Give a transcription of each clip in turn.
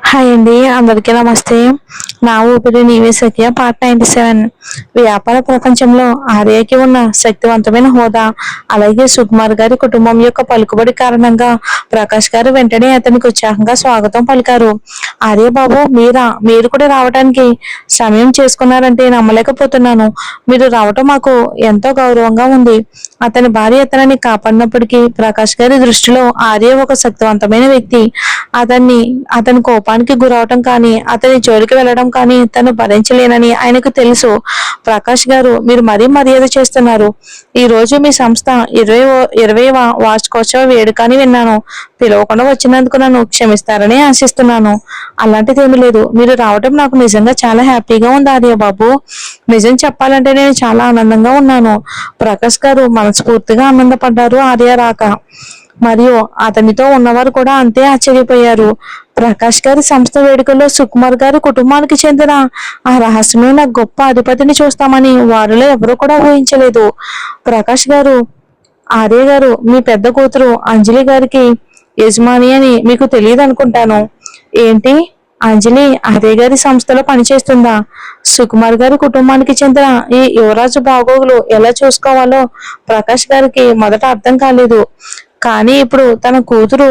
Hi అండి, అందరికీ నమస్తే. నా ఊపిరి నీవే సఖ్య పార్ట్ 97. వ్యాపార ప్రపంచంలో ఆర్యకి ఉన్న శక్తివంతమైన హోదా, అలాగే సుకుమార్ గారి కుటుంబం యొక్క పలుకుబడి కారణంగా ప్రకాష్ గారు వెంటనే అతనికి ఉత్సాహంగా స్వాగతం పలికారు. ఆర్య బాబు, మీరు కూడా రావడానికి సమయం చేసుకున్నారంటే నమ్మలేకపోతున్నాను. మీరు రావటం మాకు ఎంతో గౌరవంగా ఉంది. అతని భార్య అతనిని కాపాడినప్పటికీ ప్రకాష్ గారి దృష్టిలో ఆర్య ఒక శక్తివంతమైన వ్యక్తి. అతని కోపానికి గురవటం కానీ, అతని జోలికి వెళ్ళడం కానీ తను భరించలేనని ఆయనకు తెలుసు. ప్రకాష్ గారు, మీరు మరీ మర్యాద చేస్తున్నారు. ఈ రోజు మీ సంస్థ 20వ వార్షికోత్సవ వేడుక అని విన్నాను. పిలవకుండా వచ్చినందుకు నన్ను క్షమిస్తారని ఆశిస్తున్నాను. అలాంటిది ఏమీ లేదు. మీరు రావడం నాకు నిజంగా చాలా హ్యాపీగా ఉంది ఆర్య బాబు. నిజం చెప్పాలంటే నేను చాలా ఆనందంగా ఉన్నాను. ప్రకాష్ గారు మనస్ఫూర్తిగా ఆనందపడ్డారు ఆర్య రాక. మరియు అతనితో ఉన్నవారు కూడా అంతే ఆశ్చర్యపోయారు. ప్రకాష్ గారి సంస్థ వేడుకల్లో సుకుమార్ గారి కుటుంబానికి చెందిన ఆ రహస్యమైన గొప్ప అధిపతిని చూస్తామని వారిలో ఎవరు కూడా ఊహించలేదు. ప్రకాష్ గారు, ఆర్య గారు, మీ పెద్ద కూతురు అంజలి గారికి యజమాని అని మీకు తెలియదు అనుకుంటాను. ఏంటి, అంజలి ఆర్య గారి సంస్థలో పనిచేస్తుందా? సుకుమార్ గారి కుటుంబానికి చెందిన ఈ యువరాజు బాగోగులు ఎలా చూసుకోవాలో ప్రకాష్ గారికి మొదట అర్థం కాలేదు. కానీ ఇప్పుడు తన కూతురు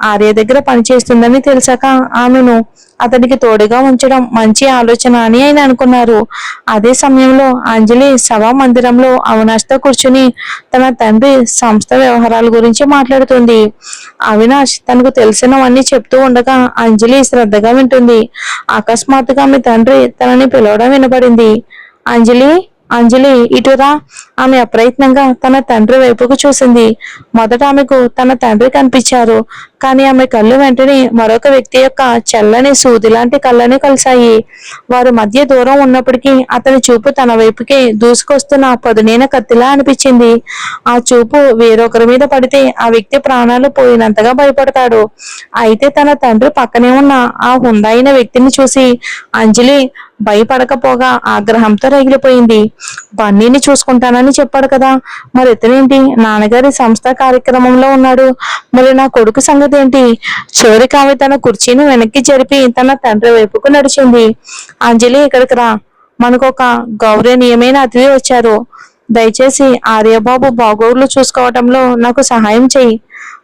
ఆర్య దగ్గర పనిచేస్తుందని తెలిసాక ఆమెను అతనికి తోడుగా ఉంచడం మంచి ఆలోచన అని ఆయన అనుకున్నారు. అదే సమయంలో అంజలి సభా మందిరంలో అవినాష్తో కూర్చుని తన తండ్రి సంస్థ వ్యవహారాల గురించి మాట్లాడుతుంది. అవినాష్ తనకు తెలిసినవన్నీ చెప్తూ ఉండగా అంజలి శ్రద్ధగా వింటుంది. అకస్మాత్తుగా ఆమె తండ్రి తనని పిలవడం వినపడింది. అంజలి, అంజలి, ఇటురా. ఆమె అప్రయత్నంగా తన తండ్రి వైపుకు చూసింది. మొదట ఆమెకు తన తండ్రి కనిపించారు. కానీ ఆమె కళ్ళు వెంటనే మరొక వ్యక్తి యొక్క చల్లని సూది లాంటి కళ్ళని కలిశాయి. వారి మధ్య దూరం ఉన్నప్పటికీ అతని చూపు తన వైపుకే దూసుకొస్తున్న పదునైన కత్తిలా అనిపించింది. ఆ చూపు వేరొకరి మీద పడితే ఆ వ్యక్తి ప్రాణాలు పోయినంతగా భయపడతాడు. అయితే తన తండ్రి పక్కనే ఉన్న ఆ హుందాయిన వ్యక్తిని చూసి అంజలి భయపడకపోగా ఆగ్రహంతో రగిలిపోయింది. బన్నీని చూసుకుంటానని చెప్పాడు కదా, మరి ఇతనేంటి నాన్నగారి సంస్థ కార్యక్రమంలో ఉన్నాడు? మరి నా కొడుకు సంగతి ఏంటి? చివరికి ఆమె తన కుర్చీని వెనక్కి జరిపి తన తండ్రి వైపుకు నడిచింది. అంజలి, ఇక్కడికి రా. మనకు ఒక గౌరవనీయమైన అతిథి వచ్చారు. దయచేసి ఆర్యబాబు బాగోగులు చూసుకోవటంలో నాకు సహాయం చెయ్యి.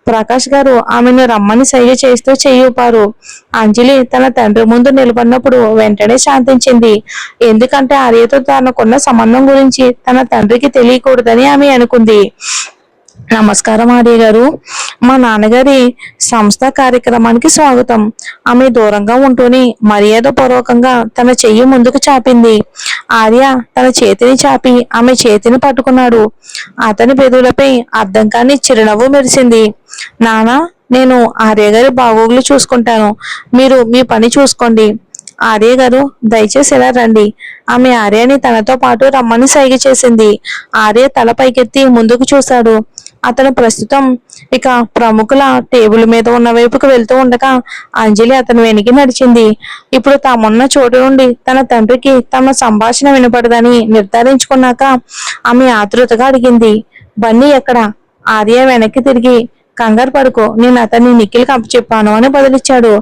ప్రకాష్ గారు ఆమెను రమ్మని సైగ చేస్తూ చెయ్యి ఊపారు. అంజలి తన తండ్రి ముందు నిలబడినప్పుడు వెంటనే శాంతించింది. ఎందుకంటే ఆర్యతో తనకున్న సంబంధం గురించి తన తండ్రికి తెలియకూడదని ఆమె అనుకుంది. నమస్కారం ఆర్య గారు, మా నాన్నగారి సంస్థ కార్యక్రమానికి స్వాగతం. ఆమె దూరంగా ఉంటూనే మర్యాద పూర్వకంగా తన చెయ్యి ముందుకు చాపింది. ఆర్య తన చేతిని చాపి ఆమె చేతిని పట్టుకున్నాడు. అతని పెదవులపై అర్థం కాని చిరునవ్వు మెరిసింది. నానా, నేను ఆర్య గారి బాగోగులు చూసుకుంటాను. మీరు మీ పని చూసుకోండి. ఆర్య గారు, దయచేసి ఇలా రండి. ఆమె ఆర్యని తనతో పాటు రమ్మని సైగ చేసింది. ఆర్య తల పైకెత్తి ముందుకు చూశాడు. అతను ప్రస్తుతం ఇక ప్రముఖుల టేబుల్ మీద ఉన్న వైపుకు వెళ్తూ ఉండగా అంజలి అతను వెనక్కి నడిచింది. ఇప్పుడు తామున్న చోటు నుండి తన తండ్రికి తమ సంభాషణ వినపడదని నిర్ధారించుకున్నాక ఆమె ఆతృతగా అడిగింది, బన్నీ ఎక్కడ? ఆర్య వెనక్కి తిరిగి, కంగారు పడుకో, నేను అతన్ని నిఖిల్కి అప్పచెప్పాను అని బదులిచ్చాడు.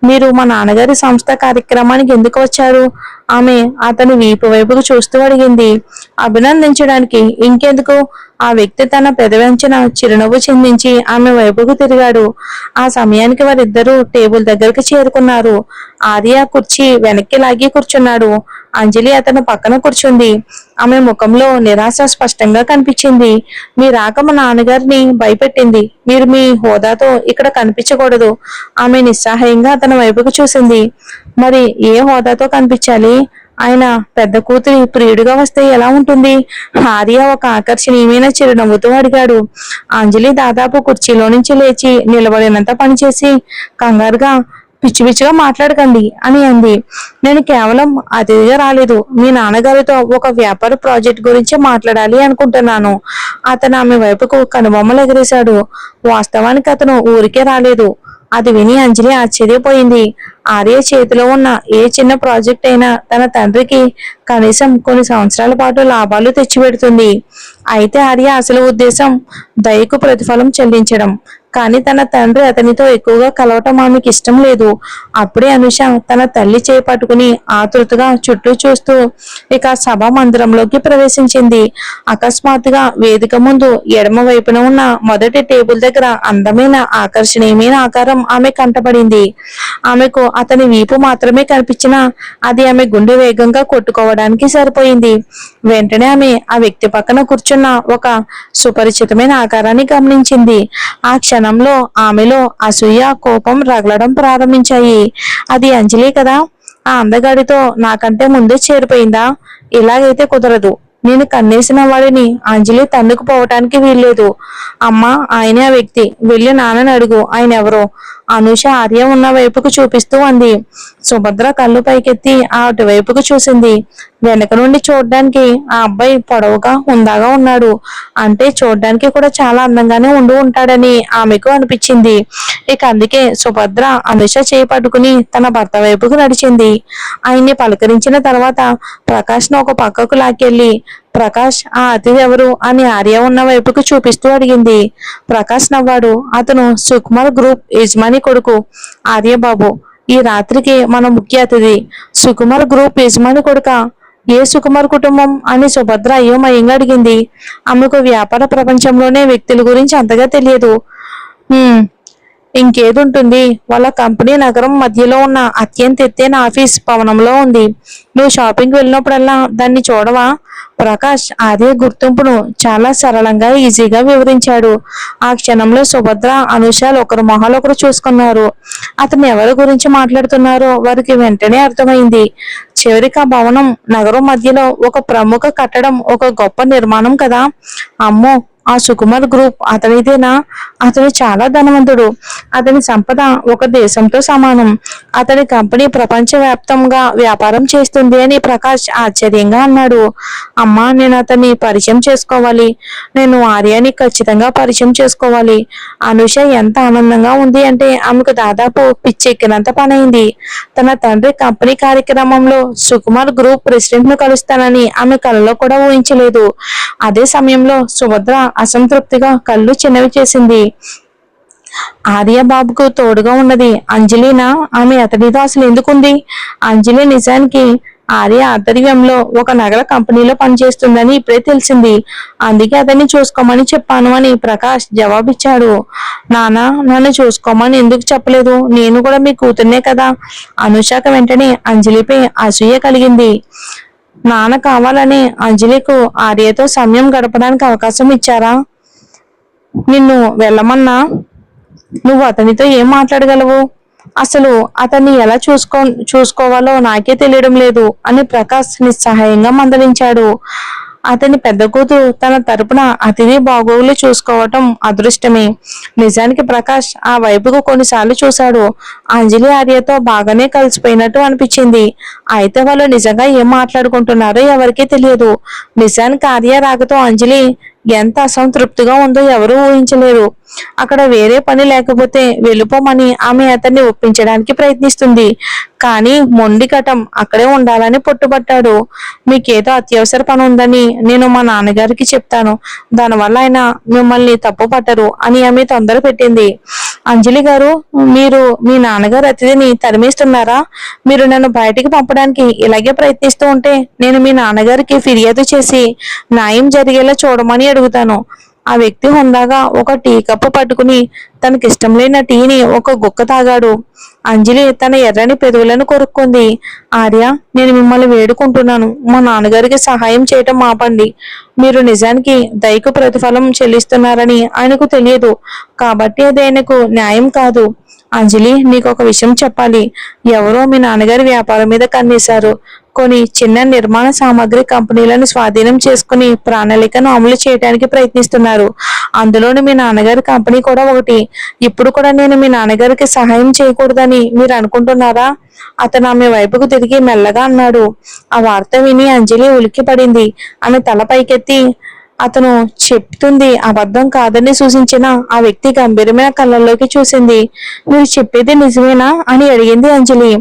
మీరు మా నాన్నగారి సంస్థ కార్యక్రమానికి ఎందుకు వచ్చారు? ఆమె అతని వీపు వైపుకు చూస్తూ అడిగింది. అభినందించడానికి. ఇంకెందుకు? ఆ వ్యక్తి తన పెదవంచిన చిరునవ్వు చిందించి ఆమె వైపుకు తిరిగాడు. ఆ సమయానికి వారిద్దరూ టేబుల్ దగ్గరికి చేరుకున్నారు. ఆర్య కుర్చీ వెనక్కి లాగి కూర్చున్నాడు. అంజలి అతను పక్కన కూర్చుంది. ఆమె ముఖంలో నిరాశ స్పష్టంగా కనిపించింది. మీ రాక మా నాన్నగారిని భయపెట్టింది. మీరు మీ హోదాతో ఇక్కడ కనిపించకూడదు. ఆమె నిస్సహాయంగా అతని వైపుకు చూసింది. మరి ఏ హోదాతో కనిపించాలి? ఆయన పెద్ద కూతురి ప్రియుడిగా వస్తే ఎలా ఉంటుంది? ఆర్య ఒక ఆకర్షణీయమైన చిరునవ్వుతో అడిగాడు. అంజలి దాదాపు కుర్చీలో నుంచి లేచి నిలబడినంత పనిచేసి కంగారుగా, పిచ్చి పిచ్చిగా మాట్లాడకండి అని అంది. నేను కేవలం అతిథిగా రాలేదు. మీ నాన్నగారితో ఒక వ్యాపార ప్రాజెక్ట్ గురించి మాట్లాడాలి అనుకుంటున్నాను. అతను ఆమె వైపుకు కనుబొమ్మలు ఎగరేశాడు. వాస్తవానికి అతను ఊరికే రాలేదు. అది విని అంజలి ఆశ్చర్యపోయింది. ఆర్య చేతిలో ఉన్న ఏ చిన్న ప్రాజెక్ట్ అయినా తన తండ్రికి కనీసం కొన్ని సంవత్సరాల పాటు లాభాలు తెచ్చిపెడుతుంది. అయితే ఆర్య అసలు ఉద్దేశం దయకు ప్రతిఫలం చెల్లించడం. కానీ తన తండ్రి అతనితో ఎక్కువగా కలవటం ఆమెకి ఇష్టం లేదు. అప్పుడే అనుష తన తల్లి చేయి పట్టుకుని ఆతృతగా చుట్టూ చూస్తూ ఇక సభా మందిరంలోకి ప్రవేశించింది. అకస్మాత్తుగా వేదిక ముందు ఎడమ వైపున ఉన్న మొదటి టేబుల్ దగ్గర అందమైన ఆకర్షణీయమైన ఆకారం ఆమె కంటపడింది. ఆమెకు అతని వీపు మాత్రమే కనిపించినా అది ఆమె గుండె వేగంగా కొట్టుకోవడానికి సరిపోయింది. వెంటనే ఆమె ఆ వ్యక్తి పక్కన కూర్చున్న ఒక సుపరిచితమైన ఆకారాన్ని గమనించింది. ఆ క్షణంలో ఆమెలో అసూయ, కోపం రగలడం ప్రారంభించాయి. అది అంజలి కదా? ఆ అందగాడితో నాకంటే ముందే చేరిపోయిందా? ఇలాగైతే కుదరదు. నేను కన్నేసిన వాడిని అంజలి తన్నుకుపోవటానికి వీల్లేదు. అమ్మా, ఆయనే ఆ వ్యక్తి. వెళ్ళి నాన్నని అడుగు, ఆయన ఎవరో. అనూష ఆర్య ఉన్న వైపుకు చూపిస్తూ అంది. సుభద్ర కళ్ళు పైకెత్తి అటు వైపుకు చూసింది. వెనక నుండి చూడ్డానికి ఆ అబ్బాయి పొడవుగా హుందాగా ఉన్నాడు. అంటే చూడ్డానికి కూడా చాలా అందంగానే ఉంటాడని ఆమెకు అనిపించింది. ఇక అందుకే సుభద్ర అనుష చేయి పట్టుకుని తన భర్త వైపుకు నడిచింది. ఆయన్ని పలకరించిన తర్వాత ప్రకాష్ ను ఒక పక్కకు లాక్కెళ్ళి, ప్రకాష్, ఆ అతిథి ఎవరు అని ఆర్య ఉన్న వైపుకు చూపిస్తూ అడిగింది. ప్రకాష్ నవ్వాడు. అతను సుకుమార్ గ్రూప్ యజమాని కొడుకు ఆర్యబాబు. ఈ రాత్రికి మన ముఖ్య అతిథి. సుకుమార్ గ్రూప్ యజమాని కొడుక? ఏ సుకుమార్ కుటుంబం అని సుభద్ర అయోమయంగా అడిగింది. ఆమెకు వ్యాపార ప్రపంచంలోనే వ్యక్తుల గురించి అంతగా తెలియదు. ఇంకేదుంటుంది, వాళ్ళ కంపెనీ నగరం మధ్యలో ఉన్న అత్యంత ఎత్తైన ఆఫీస్ భవనంలో ఉంది. నువ్వు షాపింగ్ వెళ్ళినప్పుడల్లా దాన్ని చూడవా? ప్రకాష్ ఆర్య గుర్తింపును చాలా సరళంగా ఈజీగా వివరించాడు. ఆ క్షణంలో సుభద్ర, అనుషాలు ఒకరు మొహాలు ఒకరు చూసుకున్నారు. అతను ఎవరి గురించి మాట్లాడుతున్నారో వారికి వెంటనే అర్థమైంది. చివరికి ఆ భవనం నగరం మధ్యలో ఒక ప్రముఖ కట్టడం, ఒక గొప్ప నిర్మాణం కదా. అమ్మో, ఆ సుకుమార్ గ్రూప్ అతనిదేనా? అతను చాలా ధనవంతుడు. అతని సంపద ఒక దేశంతో సమానం. అతని కంపెనీ ప్రపంచవ్యాప్తంగా వ్యాపారం చేస్తుంది అని ప్రకాష్ ఆశ్చర్యంగా అన్నాడు. అమ్మా, నేను అతన్ని పరిచయం చేసుకోవాలి. నేను ఆర్యాని ఖచ్చితంగా పరిచయం చేసుకోవాలి. అనుష ఎంత ఆనందంగా ఉంది అంటే ఆమెకు దాదాపు పిచ్చెక్కినంత పనైంది. తన తండ్రి కంపెనీ కార్యక్రమంలో సుకుమార్ గ్రూప్ ప్రెసిడెంట్ ను కలుస్తానని ఆమె కలలో కూడా ఊహించలేదు. అదే సమయంలో సుభద్ర అసంతృప్తిగా కళ్ళు చిన్నవి చేసింది. ఆర్య బాబుకు తోడుగా ఉన్నది అంజలినా? ఆమె అతడితో అసలు ఎందుకుంది? అంజలి నిజానికి ఆర్య ఆధ్వర్యంలో ఒక నగర కంపెనీలో పనిచేస్తుందని ఇప్పుడే తెలిసింది. అందుకే అతన్ని చూసుకోమని చెప్పాను అని ప్రకాష్ జవాబిచ్చాడు. నాన్న, నన్ను చూసుకోమని ఎందుకు చెప్పలేదు? నేను కూడా మీ కూతుర్నే కదా. అనుషాక వెంటనే అంజలిపై అసూయ కలిగింది. నాన్న కావాలని అంజలికు ఆర్యతో సమయం గడపడానికి అవకాశం ఇచ్చారా? నిన్ను వెళ్ళమన్నా నువ్వు అతనితో ఏం మాట్లాడగలవు? అసలు అతన్ని ఎలా చూసుకోవాలో నాకే తెలియడం లేదు అని ప్రకాష్ నిస్సహాయంగా మందలించాడు. అతని పెద్ద కూతురు తన తరపున అతిథి బాగోగులు చూసుకోవటం అదృష్టమే. నిజానికి ప్రకాష్ ఆ వైపుకు కొన్నిసార్లు చూశాడు. అంజలి ఆర్యతో బాగానే కలిసిపోయినట్టు అనిపించింది. అయితే వాళ్ళు నిజంగా ఏం మాట్లాడుకుంటున్నారో ఎవరికీ తెలియదు. నిజానికి ఆర్య రాకతో అంజలి ఎంత అసంతృప్తిగా ఉందో ఎవరూ ఊహించలేరు. అక్కడ వేరే పని లేకపోతే వెళ్ళిపోమని ఆమె అతన్ని ఒప్పించడానికి ప్రయత్నిస్తుంది. కానీ మొండి కటం అక్కడే ఉండాలని పట్టుబట్టాడు. మీకేదో అత్యవసర పని ఉందని నేను మా నాన్నగారికి చెప్తాను, దానివల్ల ఆయన మిమ్మల్ని తప్పు పట్టరు అని ఆమె తొందర పెట్టింది. అంజలి గారు, మీరు మీ నాన్నగారు అతిథిని తరిమేస్తున్నారా? మీరు నన్ను బయటికి పంపడానికి ఇలాగే ప్రయత్నిస్తూ ఉంటే నేను మీ నాన్నగారికి ఫిర్యాదు చేసి న్యాయం జరిగేలా చూడమని అడుగుతాను. ఆ వ్యక్తి హుందాగా ఒక టీ కప్పు పట్టుకుని తనకిష్టం లేని టీని ఒక గుక్క తాగాడు. అంజలి తన ఎర్రని పెదవులను కొరుక్కుంది. ఆర్య, నేను మిమ్మల్ని వేడుకుంటున్నాను, మా నాన్నగారికి సహాయం చేయటం ఆపండి. మీరు నిజానికి దయకు ప్రతిఫలం చెల్లిస్తున్నారని ఆయనకు తెలియదు, కాబట్టి అది ఆయనకు న్యాయం కాదు. అంజలి, నీకు ఒక విషయం చెప్పాలి. ఎవరో మీ నాన్నగారి వ్యాపారం మీద కన్నేశారు. కొన్ని చిన్న నిర్మాణ సామాగ్రి కంపెనీలను స్వాధీనం చేసుకుని ప్రణాళికను అమలు చేయడానికి ప్రయత్నిస్తున్నారు. అందులోని మీ నాన్నగారి కంపెనీ కూడా ఒకటి. ఇప్పుడు కూడా నేను మీ నాన్నగారికి సహాయం చేయకూడదని మీరు అనుకుంటున్నారా? అతను ఆమె వైపుకు తిరిగి మెల్లగా అన్నాడు. ఆ వార్త విని అంజలి ఉలిక్కి పడింది. ఆమె తల పైకెత్తి, అతను చెప్తుంది అబద్ధం కాదని సూచించిన ఆ వ్యక్తి గంభీరమైన కళ్ళల్లోకి చూసింది. నువ్వు చెప్పేది నిజమేనా అని అడిగింది అంజలి.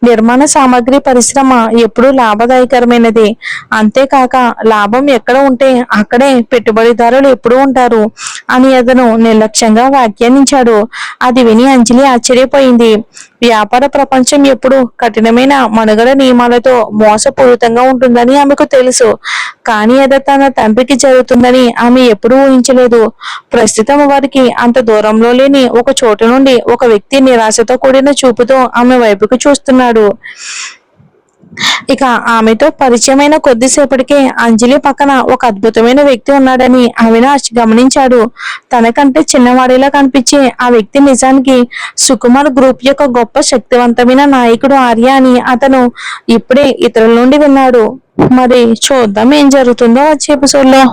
నిర్మాణ సామాగ్రి పరిశ్రమ ఎప్పుడూ లాభదాయకరమైనది. అంతేకాక లాభం ఎక్కడ ఉంటే అక్కడే పెట్టుబడిదారులు ఎప్పుడూ ఉంటారు అని అతను నిర్లక్ష్యంగా వ్యాఖ్యానించాడు. అది విని అంజలి ఆశ్చర్యపోయింది. వ్యాపార ప్రపంచం ఎప్పుడు కఠినమైన మనుగడ నియమాలతో మోసపూరితంగా ఉంటుందని ఆమెకు తెలుసు. కానీ అది తన తండ్రికి జరుగుతుందని ఆమె ఎప్పుడూ ఊహించలేదు. ప్రస్తుతం వారికి అంత దూరంలో లేని ఒక చోటు నుండి ఒక వ్యక్తి నిరాశతో కూడిన చూపుతో ఆమె వైపుకు చూస్తున్నాడు. ఇక ఆమెతో పరిచయమైన కొద్దిసేపటికే అంజలి పక్కన ఒక అద్భుతమైన వ్యక్తి ఉన్నాడని అవినాష్ గమనించాడు. తనకంటే చిన్నవాడిలా కనిపించే ఆ వ్యక్తి నిజానికి సుకుమార్ గ్రూప్ యొక్క గొప్ప శక్తివంతమైన నాయకుడు ఆర్య అని అతను ఇప్పుడే ఇతరుల నుండి విన్నాడు. మరి చూద్దాం ఏం జరుగుతుందో వచ్చే ఎపిసోడ్లో.